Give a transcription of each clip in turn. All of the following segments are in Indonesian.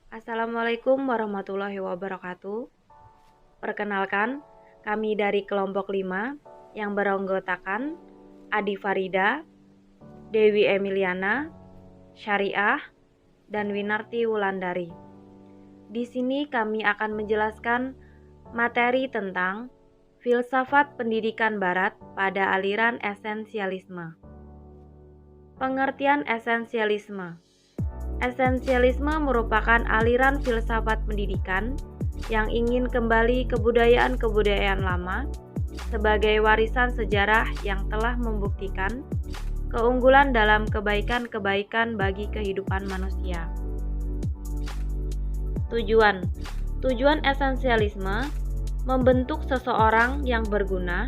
Assalamualaikum warahmatullahi wabarakatuh. Perkenalkan, kami dari kelompok 5 yang beranggotakan Adi Farida, Dewi Emiliana, Syariah, dan Winarti Wulandari. Di sini kami akan menjelaskan materi tentang filsafat pendidikan barat pada aliran esensialisme. Pengertian esensialisme. Esensialisme merupakan aliran filsafat pendidikan yang ingin kembali kebudayaan-kebudayaan lama sebagai warisan sejarah yang telah membuktikan keunggulan dalam kebaikan-kebaikan bagi kehidupan manusia. Tujuan esensialisme membentuk seseorang yang berguna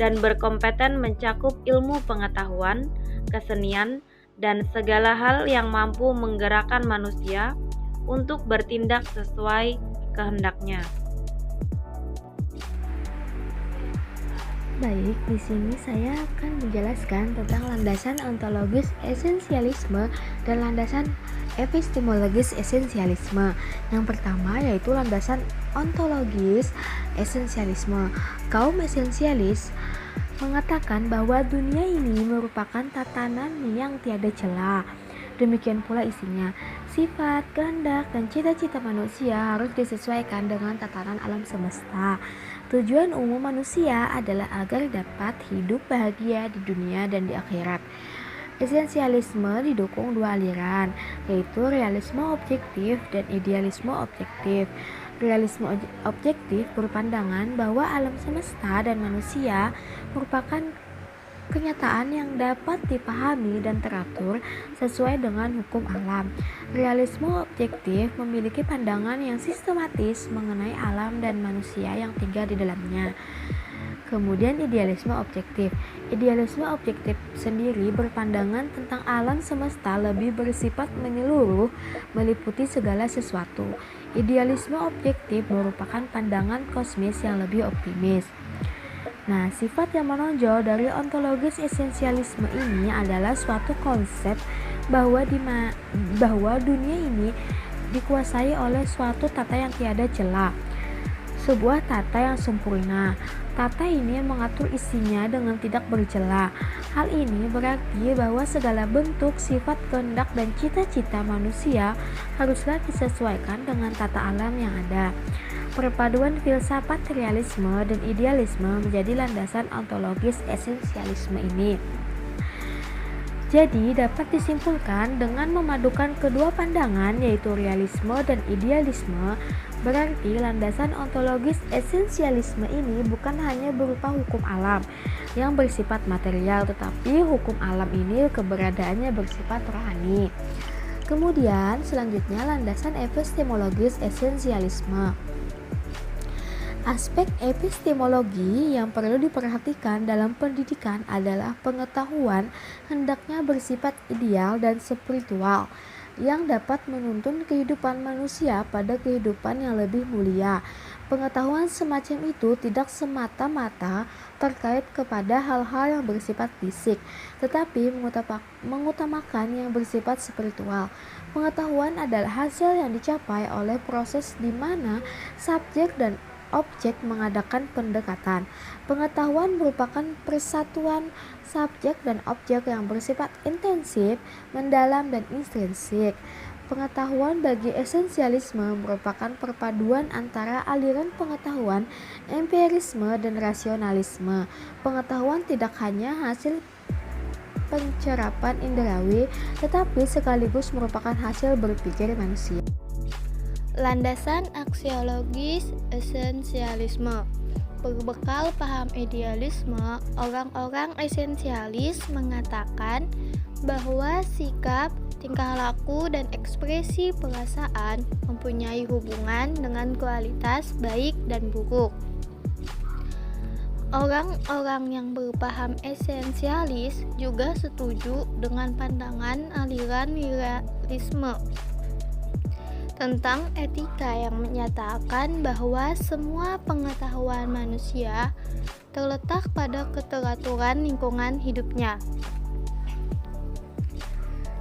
dan berkompeten mencakup ilmu pengetahuan, kesenian, dan segala hal yang mampu menggerakkan manusia untuk bertindak sesuai kehendaknya. Baik, di sini saya akan menjelaskan tentang landasan ontologis esensialisme dan landasan epistemologis esensialisme. Yang pertama yaitu landasan ontologis esensialisme. Kaum esensialis mengatakan bahwa dunia ini merupakan tatanan yang tiada celah. Demikian pula isinya. Sifat, kehendak, dan cita-cita manusia harus disesuaikan dengan tatanan alam semesta. Tujuan umum manusia adalah agar dapat hidup bahagia di dunia dan di akhirat. Esensialisme didukung dua aliran, yaitu realisme objektif dan idealisme objektif. Realisme objektif berpandangan bahwa alam semesta dan manusia merupakan kenyataan yang dapat dipahami dan teratur sesuai dengan hukum alam. Realisme objektif memiliki pandangan yang sistematis mengenai alam dan manusia yang tinggal di dalamnya. Kemudian idealisme objektif. Idealisme objektif sendiri berpandangan tentang alam semesta lebih bersifat menyeluruh, meliputi segala sesuatu. Idealisme objektif merupakan pandangan kosmis yang lebih optimis. Nah, sifat yang menonjol dari ontologis esensialisme ini adalah suatu konsep bahwa dunia ini dikuasai oleh suatu tata yang tiada celah, sebuah tata yang sempurna. Tata ini mengatur isinya dengan tidak bercelah. Hal ini berarti bahwa segala bentuk, sifat, kehendak, dan cita-cita manusia haruslah disesuaikan dengan tata alam yang ada. Perpaduan filsafat realisme dan idealisme menjadi landasan ontologis esensialisme ini. Jadi dapat disimpulkan dengan memadukan kedua pandangan yaitu realisme dan idealisme, berarti landasan ontologis esensialisme ini bukan hanya berupa hukum alam yang bersifat material, tetapi hukum alam ini keberadaannya bersifat rohani. Kemudian selanjutnya landasan epistemologis esensialisme. Aspek epistemologi yang perlu diperhatikan dalam pendidikan adalah pengetahuan hendaknya bersifat ideal dan spiritual yang dapat menuntun kehidupan manusia pada kehidupan yang lebih mulia. Pengetahuan semacam itu tidak semata-mata terkait kepada hal-hal yang bersifat fisik, tetapi mengutamakan yang bersifat spiritual. Pengetahuan adalah hasil yang dicapai oleh proses di mana subjek dan objek mengadakan pendekatan. Pengetahuan merupakan persatuan subjek dan objek yang bersifat intensif, mendalam, dan intrinsik. Pengetahuan bagi esensialisme merupakan perpaduan antara aliran pengetahuan, empirisme, dan rasionalisme. Pengetahuan tidak hanya hasil pencerapan indrawi, tetapi sekaligus merupakan hasil berpikir manusia. Landasan aksiologis esensialisme. Berbekal paham idealisme, orang-orang esensialis mengatakan bahwa sikap, tingkah laku, dan ekspresi perasaan mempunyai hubungan dengan kualitas baik dan buruk. Orang-orang yang berpaham esensialis juga setuju dengan pandangan aliran realisme tentang etika yang menyatakan bahwa semua pengetahuan manusia terletak pada keteraturan lingkungan hidupnya.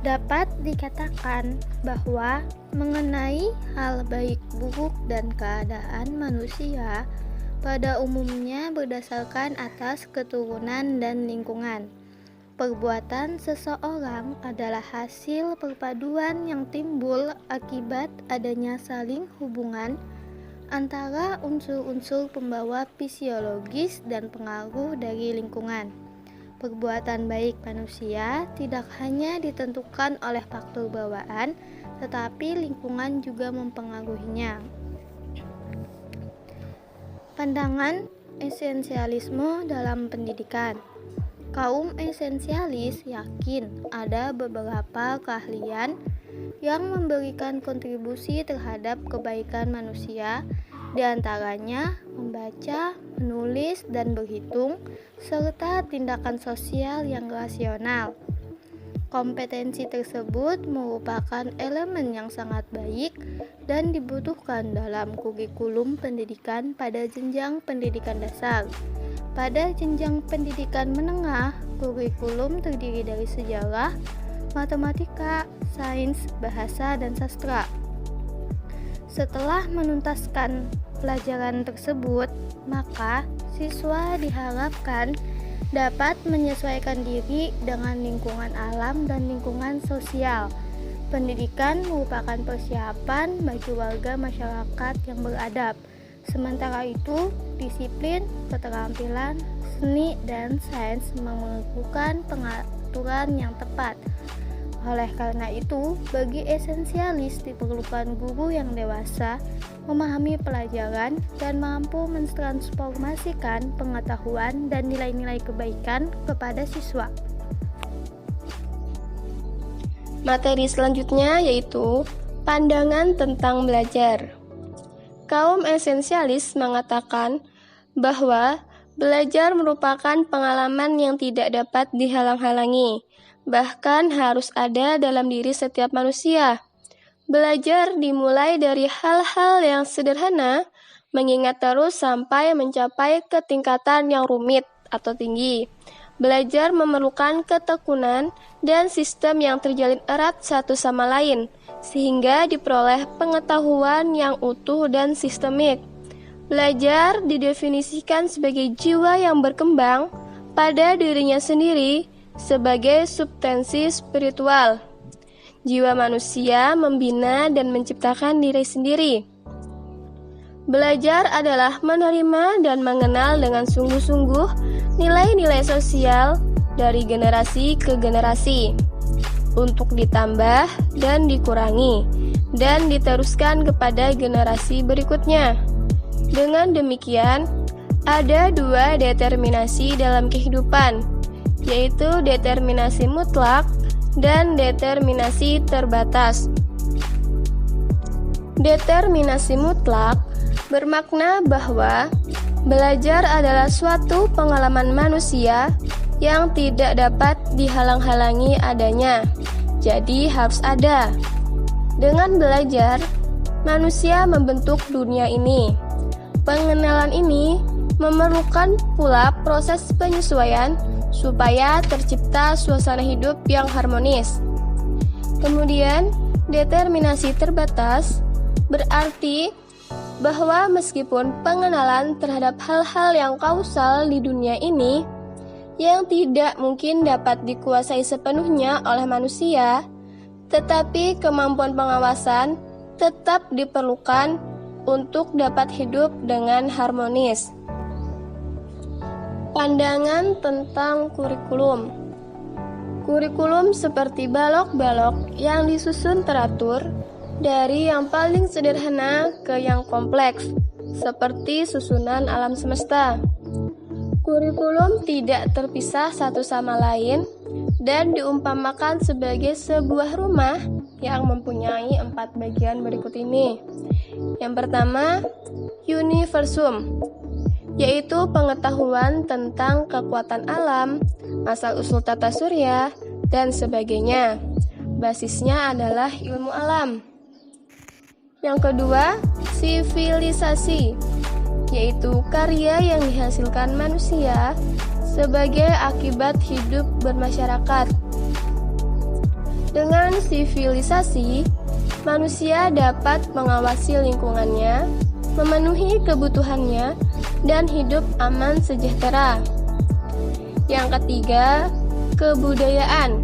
Dapat dikatakan bahwa mengenai hal baik buruk dan keadaan manusia pada umumnya berdasarkan atas keturunan dan lingkungan. Perbuatan seseorang adalah hasil perpaduan yang timbul akibat adanya saling hubungan antara unsur-unsur pembawa fisiologis dan pengaruh dari lingkungan. Perbuatan baik manusia tidak hanya ditentukan oleh faktor bawaan, tetapi lingkungan juga mempengaruhinya. Pandangan esensialisme dalam pendidikan. Kaum esensialis yakin ada beberapa keahlian yang memberikan kontribusi terhadap kebaikan manusia, di antaranya membaca, menulis, dan berhitung, serta tindakan sosial yang rasional. Kompetensi tersebut merupakan elemen yang sangat baik dan dibutuhkan dalam kurikulum pendidikan pada jenjang pendidikan dasar. Pada jenjang pendidikan menengah, kurikulum terdiri dari sejarah, matematika, sains, bahasa, dan sastra. Setelah menuntaskan pelajaran tersebut, maka siswa diharapkan dapat menyesuaikan diri dengan lingkungan alam dan lingkungan sosial. Pendidikan merupakan persiapan bagi warga masyarakat yang beradab. Sementara itu, disiplin, keterampilan, seni, dan sains memerlukan pengaturan yang tepat. Oleh karena itu, bagi esensialis diperlukan guru yang dewasa, memahami pelajaran, dan mampu mentransformasikan pengetahuan dan nilai-nilai kebaikan kepada siswa. Materi selanjutnya yaitu pandangan tentang belajar. Kaum esensialis mengatakan bahwa belajar merupakan pengalaman yang tidak dapat dihalang-halangi, bahkan harus ada dalam diri setiap manusia. Belajar dimulai dari hal-hal yang sederhana, mengingat terus sampai mencapai ketingkatan yang rumit atau tinggi. Belajar memerlukan ketekunan dan sistem yang terjalin erat satu sama lain, sehingga diperoleh pengetahuan yang utuh dan sistemik. Belajar didefinisikan sebagai jiwa yang berkembang pada dirinya sendiri sebagai substansi spiritual. Jiwa manusia membina dan menciptakan diri sendiri. Belajar adalah menerima dan mengenal dengan sungguh-sungguh nilai-nilai sosial dari generasi ke generasi, untuk ditambah dan dikurangi, dan diteruskan kepada generasi berikutnya. Dengan demikian, ada dua determinasi dalam kehidupan, yaitu determinasi mutlak dan determinasi terbatas. Determinasi mutlak bermakna bahwa belajar adalah suatu pengalaman manusia yang tidak dapat dihalang-halangi adanya, jadi harus ada. Dengan belajar, manusia membentuk dunia ini. Pengenalan ini memerlukan pula proses penyesuaian supaya tercipta suasana hidup yang harmonis. Kemudian, determinasi terbatas berarti bahwa meskipun pengenalan terhadap hal-hal yang kausal di dunia ini yang tidak mungkin dapat dikuasai sepenuhnya oleh manusia, tetapi kemampuan pengawasan tetap diperlukan untuk dapat hidup dengan harmonis. Pandangan tentang kurikulum. Kurikulum seperti balok-balok yang disusun teratur dari yang paling sederhana ke yang kompleks, seperti susunan alam semesta. Kurikulum tidak terpisah satu sama lain dan diumpamakan sebagai sebuah rumah yang mempunyai 4 bagian berikut ini. Yang pertama, universum, yaitu pengetahuan tentang kekuatan alam, asal-usul tata surya, dan sebagainya. Basisnya adalah ilmu alam. Yang kedua, sivilisasi, yaitu karya yang dihasilkan manusia sebagai akibat hidup bermasyarakat. Dengan sivilisasi, manusia dapat mengawasi lingkungannya, memenuhi kebutuhannya, dan hidup aman sejahtera. Yang ketiga, kebudayaan,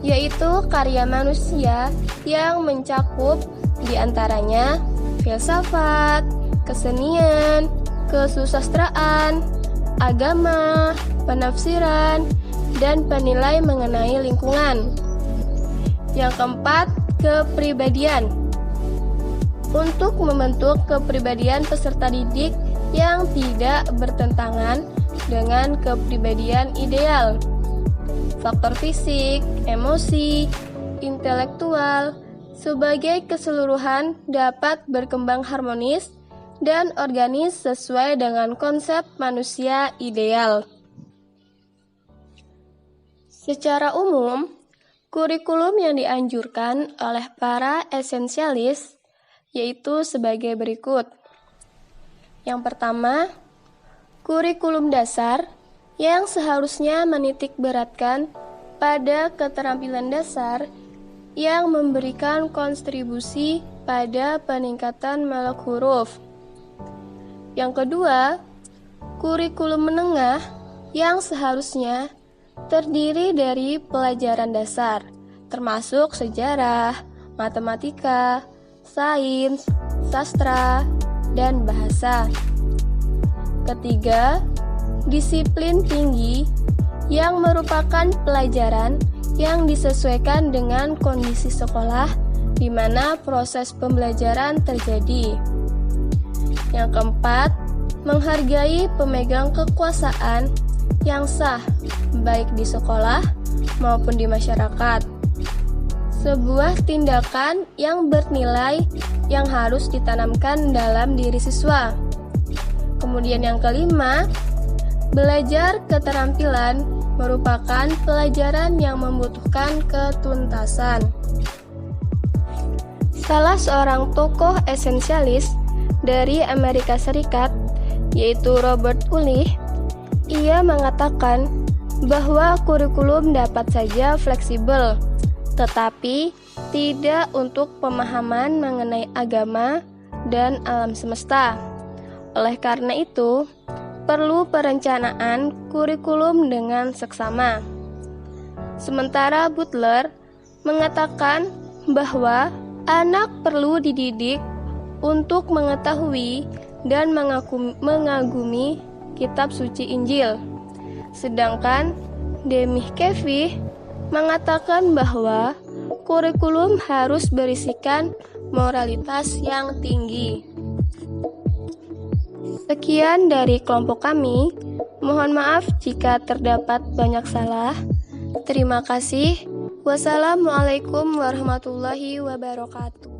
yaitu karya manusia yang mencakup diantaranya filsafat, kesenian, kesusastraan, agama, penafsiran, dan penilai mengenai lingkungan. Yang keempat, kepribadian. Untuk membentuk kepribadian peserta didik yang tidak bertentangan dengan kepribadian ideal. Faktor fisik, emosi, intelektual, sebagai keseluruhan dapat berkembang harmonis dan organis sesuai dengan konsep manusia ideal. Secara umum, kurikulum yang dianjurkan oleh para esensialis yaitu sebagai berikut. Yang pertama, kurikulum dasar yang seharusnya menitik beratkan pada keterampilan dasar yang memberikan kontribusi pada peningkatan melek huruf. Yang kedua, kurikulum menengah yang seharusnya terdiri dari pelajaran dasar, termasuk sejarah, matematika, sains, sastra, dan bahasa. Ketiga, disiplin tinggi yang merupakan pelajaran yang disesuaikan dengan kondisi sekolah di mana proses pembelajaran terjadi. Yang keempat, menghargai pemegang kekuasaan yang sah baik di sekolah maupun di masyarakat. Sebuah tindakan yang bernilai yang harus ditanamkan dalam diri siswa. Kemudian yang kelima, belajar keterampilan merupakan pelajaran yang membutuhkan ketuntasan. Salah seorang tokoh esensialis dari Amerika Serikat, yaitu Robert Ulih, ia mengatakan bahwa kurikulum dapat saja fleksibel, tetapi tidak untuk pemahaman mengenai agama dan alam semesta. Oleh karena itu, perlu perencanaan kurikulum dengan seksama. Sementara Butler mengatakan bahwa anak perlu dididik untuk mengetahui dan mengagumi kitab suci Injil. Sedangkan Demih Kevih mengatakan bahwa kurikulum harus berisikan moralitas yang tinggi. Sekian dari kelompok kami. Mohon maaf jika terdapat banyak salah. Terima kasih. Wassalamualaikum warahmatullahi wabarakatuh.